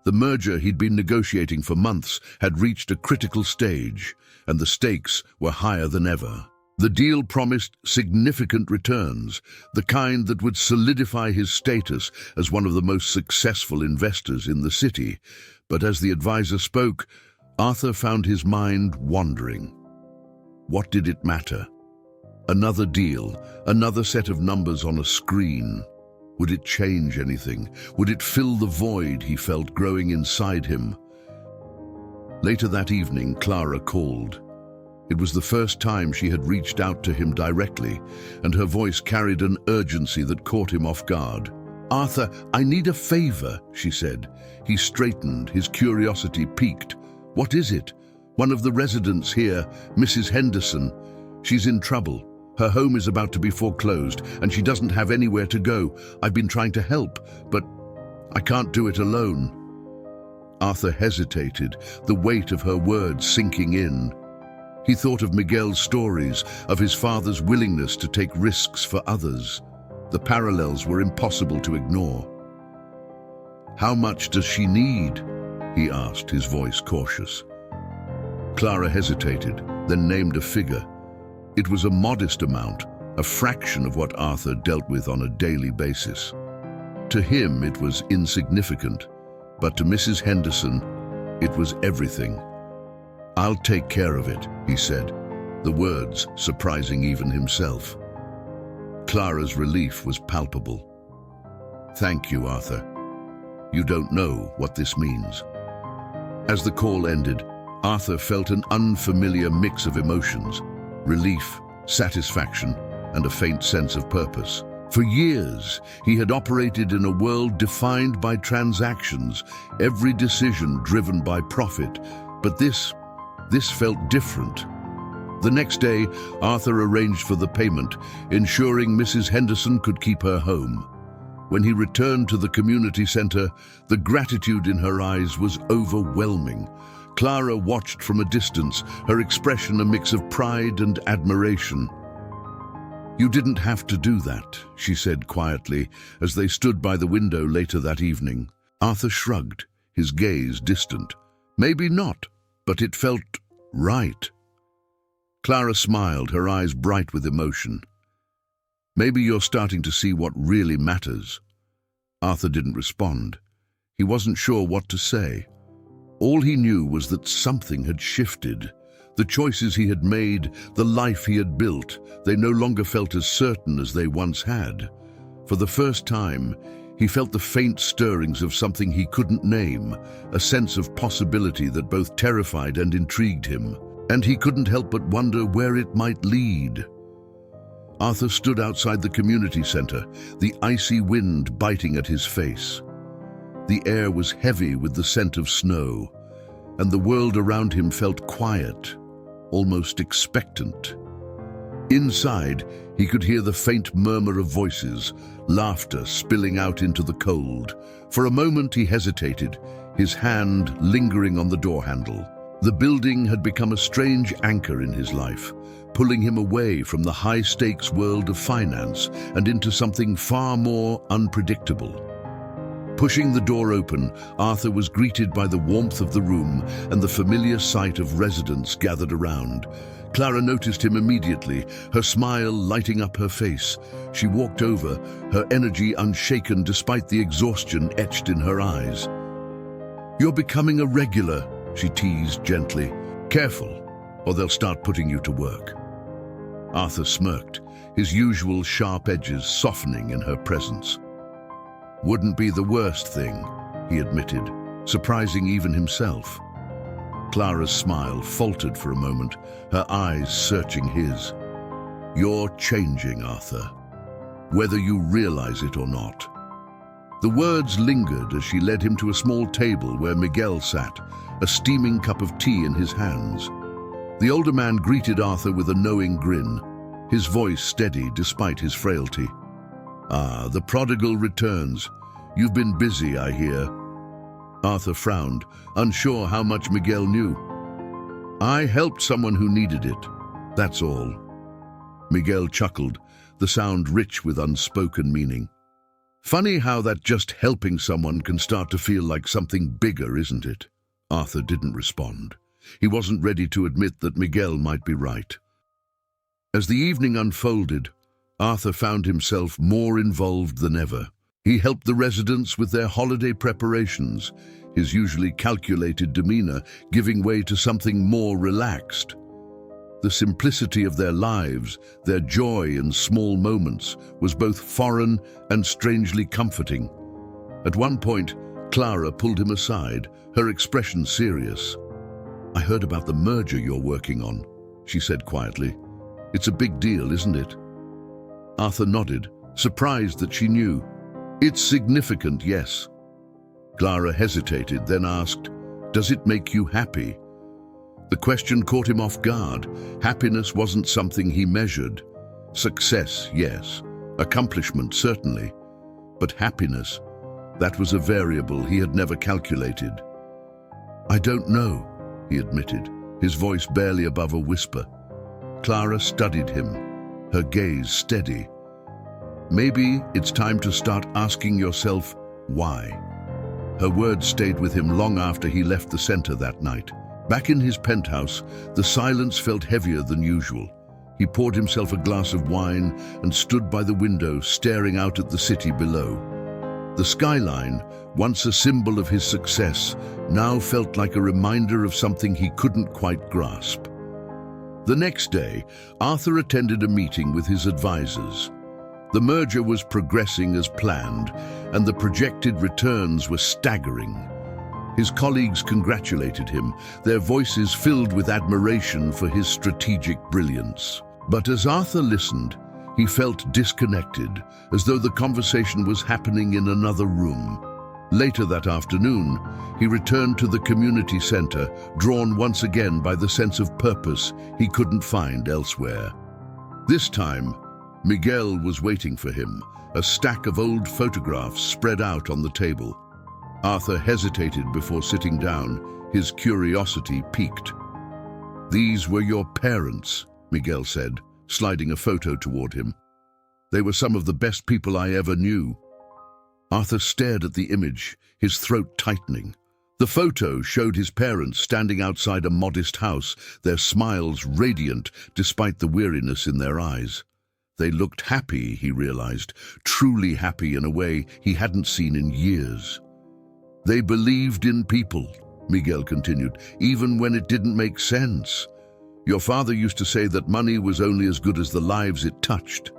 The merger he'd been negotiating for months had reached a critical stage, and the stakes were higher than ever. The deal promised significant returns, the kind that would solidify his status as one of the most successful investors in the city. But as the advisor spoke, Arthur found his mind wandering. What did it matter? Another deal, another set of numbers on a screen. Would it change anything? Would it fill the void he felt growing inside him? Later that evening, Clara called. It was the first time she had reached out to him directly, and her voice carried an urgency that caught him off guard. Arthur, I need a favor, she said. He straightened, his curiosity piqued. What is it? One of the residents here, Mrs. Henderson. She's in trouble. Her home is about to be foreclosed, and she doesn't have anywhere to go. I've been trying to help, but I can't do it alone. Arthur hesitated, the weight of her words sinking in. He thought of Miguel's stories, of his father's willingness to take risks for others. The parallels were impossible to ignore. How much does she need? He asked, his voice cautious. Clara hesitated, then named a figure. It was a modest amount, a fraction of what Arthur dealt with on a daily basis. To him, it was insignificant, but to Mrs. Henderson, it was everything. I'll take care of it, he said, the words surprising even himself. Clara's relief was palpable. Thank you, Arthur. You don't know what this means. As the call ended, Arthur felt an unfamiliar mix of emotions, relief, satisfaction, and a faint sense of purpose. For years, he had operated in a world defined by transactions, every decision driven by profit, but this felt different. The next day, Arthur arranged for the payment, ensuring Mrs. Henderson could keep her home. When he returned to the community center, the gratitude in her eyes was overwhelming. Clara watched from a distance, her expression a mix of pride and admiration. You didn't have to do that, she said quietly, as they stood by the window later that evening. Arthur shrugged, his gaze distant. Maybe not, but it felt right. Clara smiled, her eyes bright with emotion. Maybe you're starting to see what really matters. Arthur didn't respond. He wasn't sure what to say. All he knew was that something had shifted. The choices he had made, the life he had built, they no longer felt as certain as they once had. For the first time, he felt the faint stirrings of something he couldn't name, a sense of possibility that both terrified and intrigued him, and he couldn't help but wonder where it might lead. Arthur stood outside the community center, the icy wind biting at his face. The air was heavy with the scent of snow, and the world around him felt quiet, almost expectant. Inside, he could hear the faint murmur of voices, laughter spilling out into the cold. For a moment he hesitated, his hand lingering on the door handle. The building had become a strange anchor in his life, pulling him away from the high-stakes world of finance and into something far more unpredictable. Pushing the door open, Arthur was greeted by the warmth of the room and the familiar sight of residents gathered around. Clara noticed him immediately, her smile lighting up her face. She walked over, her energy unshaken despite the exhaustion etched in her eyes. "You're becoming a regular," she teased gently. "Careful, or they'll start putting you to work." Arthur smirked, his usual sharp edges softening in her presence. "Wouldn't be the worst thing," he admitted, surprising even himself. Clara's smile faltered for a moment, her eyes searching his. "You're changing, Arthur, whether you realize it or not." The words lingered as she led him to a small table where Miguel sat, a steaming cup of tea in his hands. The older man greeted Arthur with a knowing grin, his voice steady despite his frailty. "Ah, the prodigal returns. You've been busy, I hear." Arthur frowned, unsure how much Miguel knew. "I helped someone who needed it, that's all." Miguel chuckled, the sound rich with unspoken meaning. "Funny how that just helping someone can start to feel like something bigger, isn't it?" Arthur didn't respond. He wasn't ready to admit that Miguel might be right. As the evening unfolded, Arthur found himself more involved than ever. He helped the residents with their holiday preparations, his usually calculated demeanor giving way to something more relaxed. The simplicity of their lives, their joy in small moments, was both foreign and strangely comforting. At one point, Clara pulled him aside, her expression serious. "I heard about the merger you're working on," she said quietly. "It's a big deal, isn't it?" Arthur nodded, surprised that she knew. "It's significant, yes." Clara hesitated, then asked, "Does it make you happy?" The question caught him off guard. Happiness wasn't something he measured. Success, yes. Accomplishment, certainly. But happiness, that was a variable he had never calculated. "I don't know," he admitted, his voice barely above a whisper. Clara studied him, her gaze steady. "Maybe it's time to start asking yourself, why?" Her words stayed with him long after he left the center that night. Back in his penthouse, the silence felt heavier than usual. He poured himself a glass of wine and stood by the window, staring out at the city below. The skyline, once a symbol of his success, now felt like a reminder of something he couldn't quite grasp. The next day, Arthur attended a meeting with his advisors. The merger was progressing as planned, and the projected returns were staggering. His colleagues congratulated him, their voices filled with admiration for his strategic brilliance. But as Arthur listened, he felt disconnected, as though the conversation was happening in another room. Later that afternoon, he returned to the community center, drawn once again by the sense of purpose he couldn't find elsewhere. This time, Miguel was waiting for him, a stack of old photographs spread out on the table. Arthur hesitated before sitting down, his curiosity piqued. "These were your parents," Miguel said, sliding a photo toward him. "They were some of the best people I ever knew." Arthur stared at the image, his throat tightening. The photo showed his parents standing outside a modest house, their smiles radiant despite the weariness in their eyes. They looked happy, he realized, truly happy in a way he hadn't seen in years. "They believed in people," Miguel continued, "even when it didn't make sense. Your father used to say that money was only as good as the lives it touched."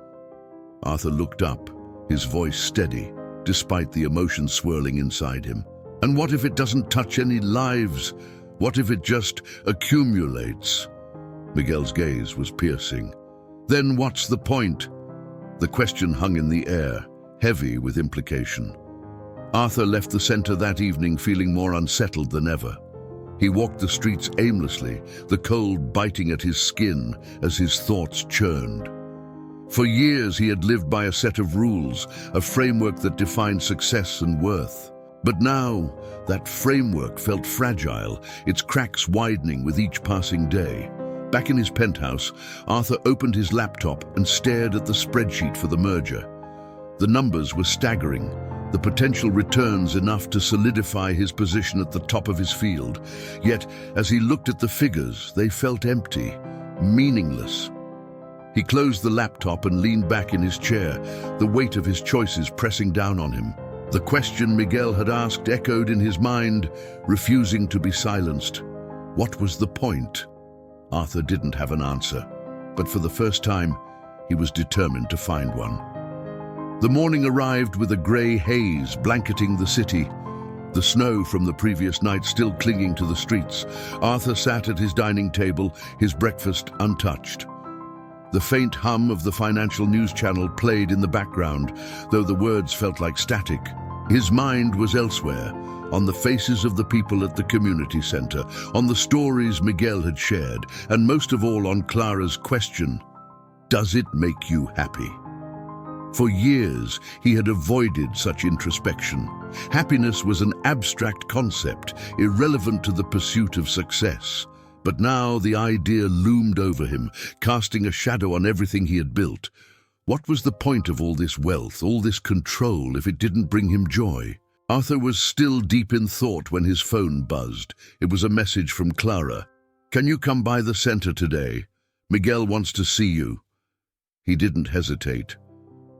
Arthur looked up, his voice steady, despite the emotion swirling inside him. "And what if it doesn't touch any lives? What if it just accumulates?" Miguel's gaze was piercing. Then what's the point? The question hung in the air, heavy with implication. Arthur left the center that evening feeling more unsettled than ever. He walked the streets aimlessly, the cold biting at his skin as his thoughts churned. For years he had lived by a set of rules, a framework that defined success and worth. But now, that framework felt fragile, its cracks widening with each passing day. Back in his penthouse, Arthur opened his laptop and stared at the spreadsheet for the merger. The numbers were staggering, the potential returns enough to solidify his position at the top of his field. Yet, as he looked at the figures, they felt empty, meaningless. He closed the laptop and leaned back in his chair, the weight of his choices pressing down on him. The question Miguel had asked echoed in his mind, refusing to be silenced. What was the point? Arthur didn't have an answer, but for the first time, he was determined to find one. The morning arrived with a grey haze blanketing the city, the snow from the previous night still clinging to the streets. Arthur sat at his dining table, his breakfast untouched. The faint hum of the financial news channel played in the background, though the words felt like static. His mind was elsewhere, on the faces of the people at the community center, on the stories Miguel had shared, and most of all on Clara's question, does it make you happy? For years, he had avoided such introspection. Happiness was an abstract concept, irrelevant to the pursuit of success. But now the idea loomed over him, casting a shadow on everything he had built. What was the point of all this wealth, all this control, if it didn't bring him joy? Arthur was still deep in thought when his phone buzzed. It was a message from Clara. "Can you come by the center today? Miguel wants to see you." He didn't hesitate.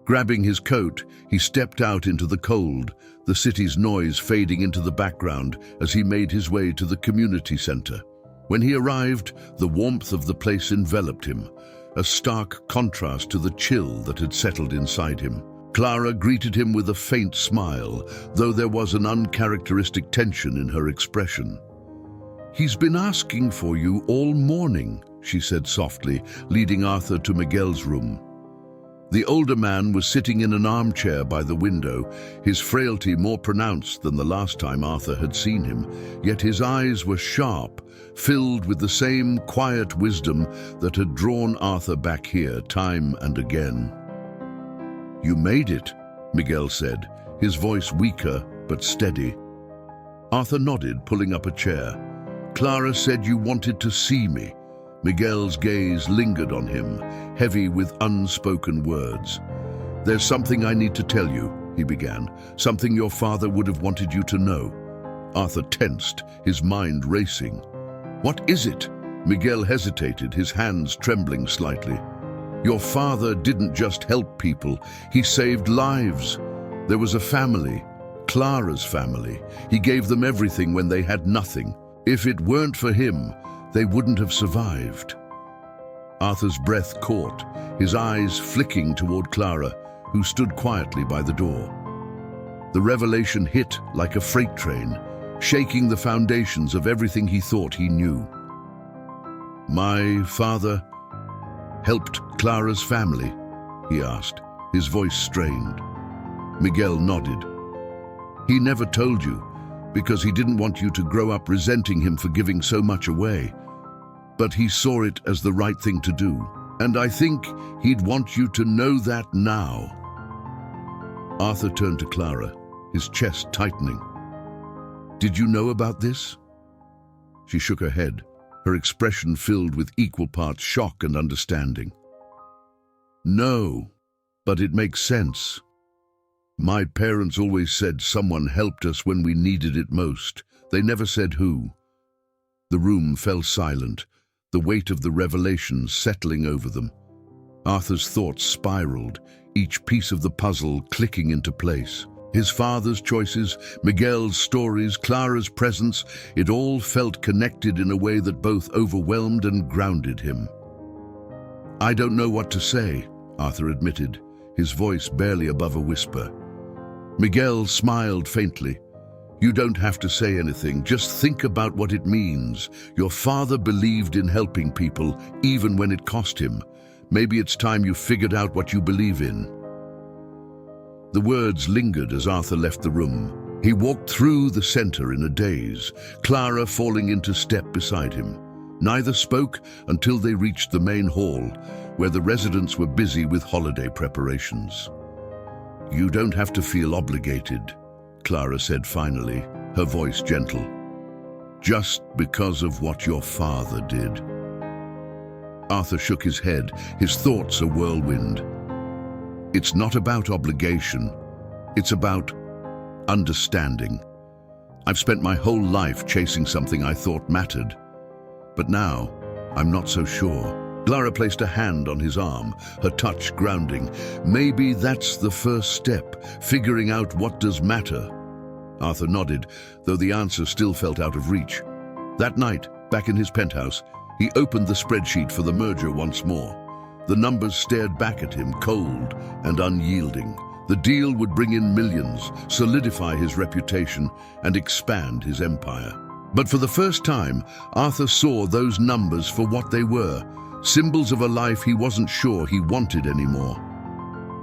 Grabbing his coat, he stepped out into the cold, the city's noise fading into the background as he made his way to the community center. When he arrived, the warmth of the place enveloped him, a stark contrast to the chill that had settled inside him. Clara greeted him with a faint smile, though there was an uncharacteristic tension in her expression. "He's been asking for you all morning," she said softly, leading Arthur to Miguel's room. The older man was sitting in an armchair by the window, his frailty more pronounced than the last time Arthur had seen him, yet his eyes were sharp, filled with the same quiet wisdom that had drawn Arthur back here time and again. "You made it," Miguel said, his voice weaker but steady. Arthur nodded, pulling up a chair. "Clara said you wanted to see me." Miguel's gaze lingered on him, heavy with unspoken words. "There's something I need to tell you," he began. "Something your father would have wanted you to know." Arthur tensed, his mind racing. "What is it?" Miguel hesitated, his hands trembling slightly. "Your father didn't just help people, he saved lives. There was a family, Clara's family. He gave them everything when they had nothing. If it weren't for him, they wouldn't have survived." Arthur's breath caught, his eyes flicking toward Clara, who stood quietly by the door. The revelation hit like a freight train, shaking the foundations of everything he thought he knew. "My father helped Clara's family?" he asked, his voice strained. Miguel nodded. "He never told you, because he didn't want you to grow up resenting him for giving so much away. But he saw it as the right thing to do, and I think he'd want you to know that now." Arthur turned to Clara, his chest tightening. "Did you know about this?" She shook her head, her expression filled with equal parts shock and understanding. "No, but it makes sense. My parents always said someone helped us when we needed it most. They never said who." The room fell silent, the weight of the revelation settling over them. Arthur's thoughts spiraled, each piece of the puzzle clicking into place. His father's choices, Miguel's stories, Clara's presence, it all felt connected in a way that both overwhelmed and grounded him. "I don't know what to say," Arthur admitted, his voice barely above a whisper. Miguel smiled faintly. "You don't have to say anything, just think about what it means. Your father believed in helping people, even when it cost him. Maybe it's time you figured out what you believe in." The words lingered as Arthur left the room. He walked through the center in a daze, Clara falling into step beside him. Neither spoke until they reached the main hall, where the residents were busy with holiday preparations. "You don't have to feel obligated," Clara said finally, her voice gentle. "Just because of what your father did." Arthur shook his head, his thoughts a whirlwind. "It's not about obligation. It's about understanding. I've spent my whole life chasing something I thought mattered. But now, I'm not so sure." Clara placed a hand on his arm, her touch grounding. "Maybe that's the first step, figuring out what does matter." Arthur nodded, though the answer still felt out of reach. That night, back in his penthouse, he opened the spreadsheet for the merger once more. The numbers stared back at him, cold and unyielding. The deal would bring in millions, solidify his reputation, and expand his empire. But for the first time, Arthur saw those numbers for what they were, symbols of a life he wasn't sure he wanted anymore.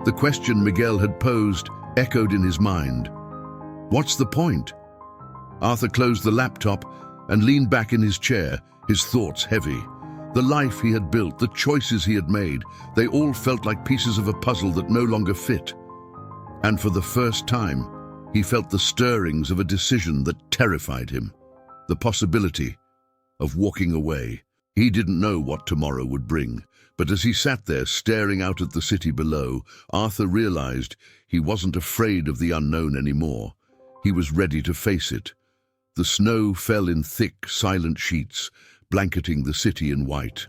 The question Miguel had posed echoed in his mind. What's the point? Arthur closed the laptop and leaned back in his chair, his thoughts heavy. The life he had built, the choices he had made, they all felt like pieces of a puzzle that no longer fit. And for the first time, he felt the stirrings of a decision that terrified him. The possibility of walking away. He didn't know what tomorrow would bring, but as he sat there staring out at the city below, Arthur realized he wasn't afraid of the unknown anymore. He was ready to face it. The snow fell in thick, silent sheets, blanketing the city in white.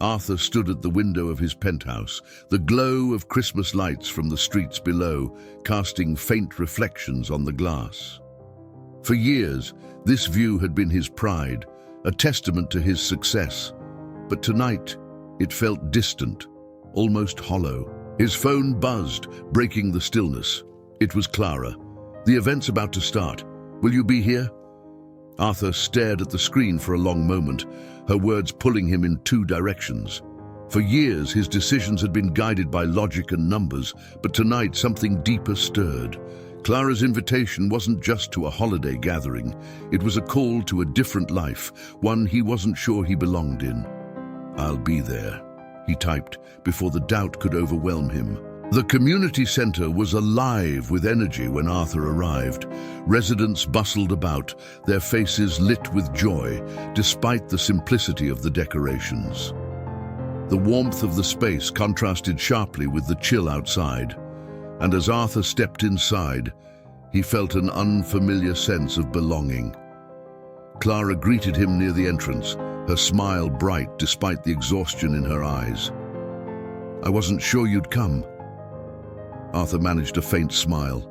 Arthur stood at the window of his penthouse, the glow of Christmas lights from the streets below, casting faint reflections on the glass. For years, this view had been his pride, a testament to his success. But tonight, it felt distant, almost hollow. His phone buzzed, breaking the stillness. It was Clara. "The event's about to start. Will you be here?" Arthur stared at the screen for a long moment, her words pulling him in two directions. For years, his decisions had been guided by logic and numbers, but tonight something deeper stirred. Clara's invitation wasn't just to a holiday gathering. It was a call to a different life, one he wasn't sure he belonged in. "I'll be there," he typed, before the doubt could overwhelm him. The community center was alive with energy when Arthur arrived. Residents bustled about, their faces lit with joy, despite the simplicity of the decorations. The warmth of the space contrasted sharply with the chill outside, and as Arthur stepped inside, he felt an unfamiliar sense of belonging. Clara greeted him near the entrance, her smile bright despite the exhaustion in her eyes. "I wasn't sure you'd come." Arthur managed a faint smile.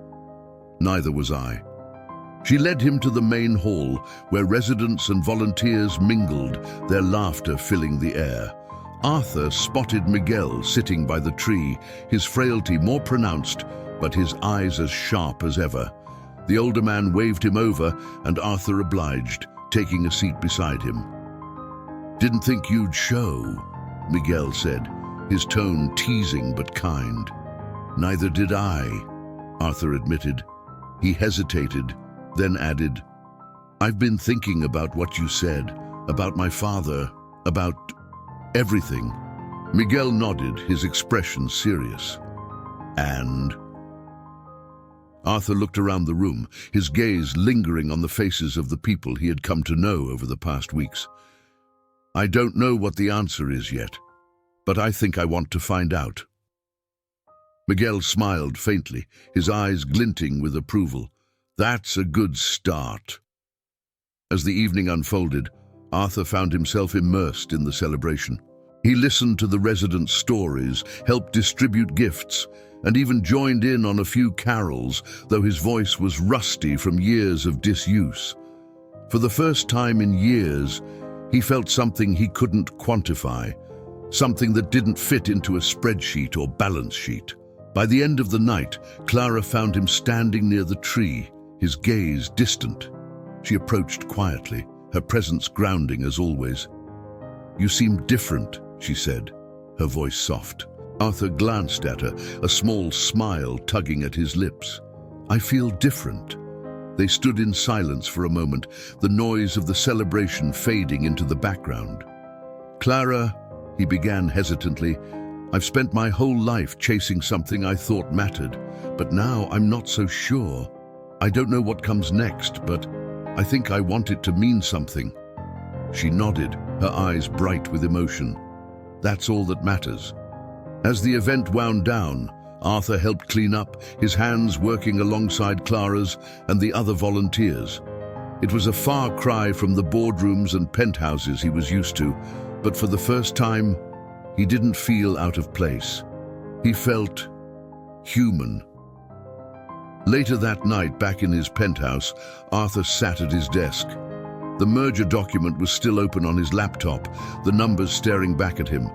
"Neither was I." She led him to the main hall, where residents and volunteers mingled, their laughter filling the air. Arthur spotted Miguel sitting by the tree, his frailty more pronounced, but his eyes as sharp as ever. The older man waved him over, and Arthur obliged, taking a seat beside him. "Didn't think you'd show," Miguel said, his tone teasing but kind. "Neither did I," Arthur admitted. He hesitated, then added, "I've been thinking about what you said, about my father, about everything." Miguel nodded, his expression serious. "And?" Arthur looked around the room, his gaze lingering on the faces of the people he had come to know over the past weeks. "I don't know what the answer is yet, but I think I want to find out." Miguel smiled faintly, his eyes glinting with approval. "That's a good start." As the evening unfolded, Arthur found himself immersed in the celebration. He listened to the residents' stories, helped distribute gifts, and even joined in on a few carols, though his voice was rusty from years of disuse. For the first time in years, he felt something he couldn't quantify, something that didn't fit into a spreadsheet or balance sheet. By the end of the night, Clara found him standing near the tree, his gaze distant. She approached quietly, her presence grounding as always. "You seem different," she said, her voice soft. Arthur glanced at her, a small smile tugging at his lips. "I feel different." They stood in silence for a moment, the noise of the celebration fading into the background. "Clara," he began hesitantly, "I've spent my whole life chasing something I thought mattered, but now I'm not so sure. I don't know what comes next, but I think I want it to mean something." She nodded, her eyes bright with emotion. "That's all that matters." As the event wound down, Arthur helped clean up, his hands working alongside Clara's and the other volunteers. It was a far cry from the boardrooms and penthouses he was used to, but for the first time, he didn't feel out of place. He felt human. Later that night, back in his penthouse, Arthur sat at his desk. The merger document was still open on his laptop, the numbers staring back at him.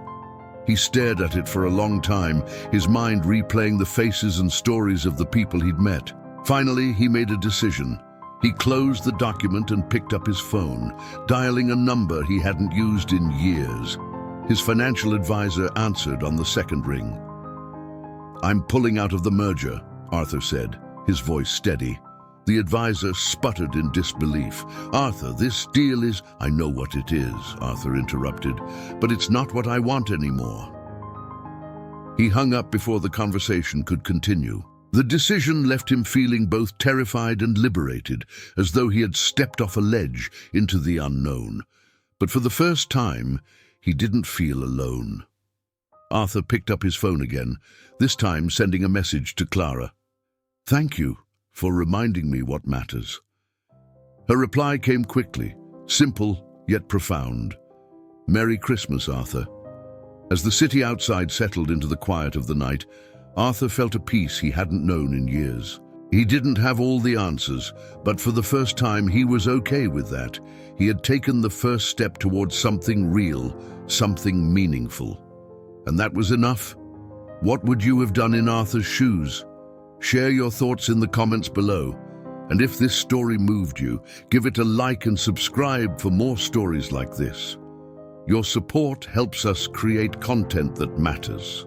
He stared at it for a long time, his mind replaying the faces and stories of the people he'd met. Finally, he made a decision. He closed the document and picked up his phone, dialing a number he hadn't used in years. His financial advisor answered on the second ring. "I'm pulling out of the merger," Arthur said, his voice steady. The advisor sputtered in disbelief. "Arthur, this deal is—" "I know what it is," Arthur interrupted, "but it's not what I want anymore." He hung up before the conversation could continue. The decision left him feeling both terrified and liberated, as though he had stepped off a ledge into the unknown. But for the first time, he didn't feel alone. Arthur picked up his phone again, this time sending a message to Clara. "Thank you for reminding me what matters." Her reply came quickly, simple yet profound. "Merry Christmas, Arthur." As the city outside settled into the quiet of the night, Arthur felt a peace he hadn't known in years. He didn't have all the answers, but for the first time he was okay with that. He had taken the first step towards something real, something meaningful. And that was enough. What would you have done in Arthur's shoes? Share your thoughts in the comments below. And if this story moved you, give it a like and subscribe for more stories like this. Your support helps us create content that matters.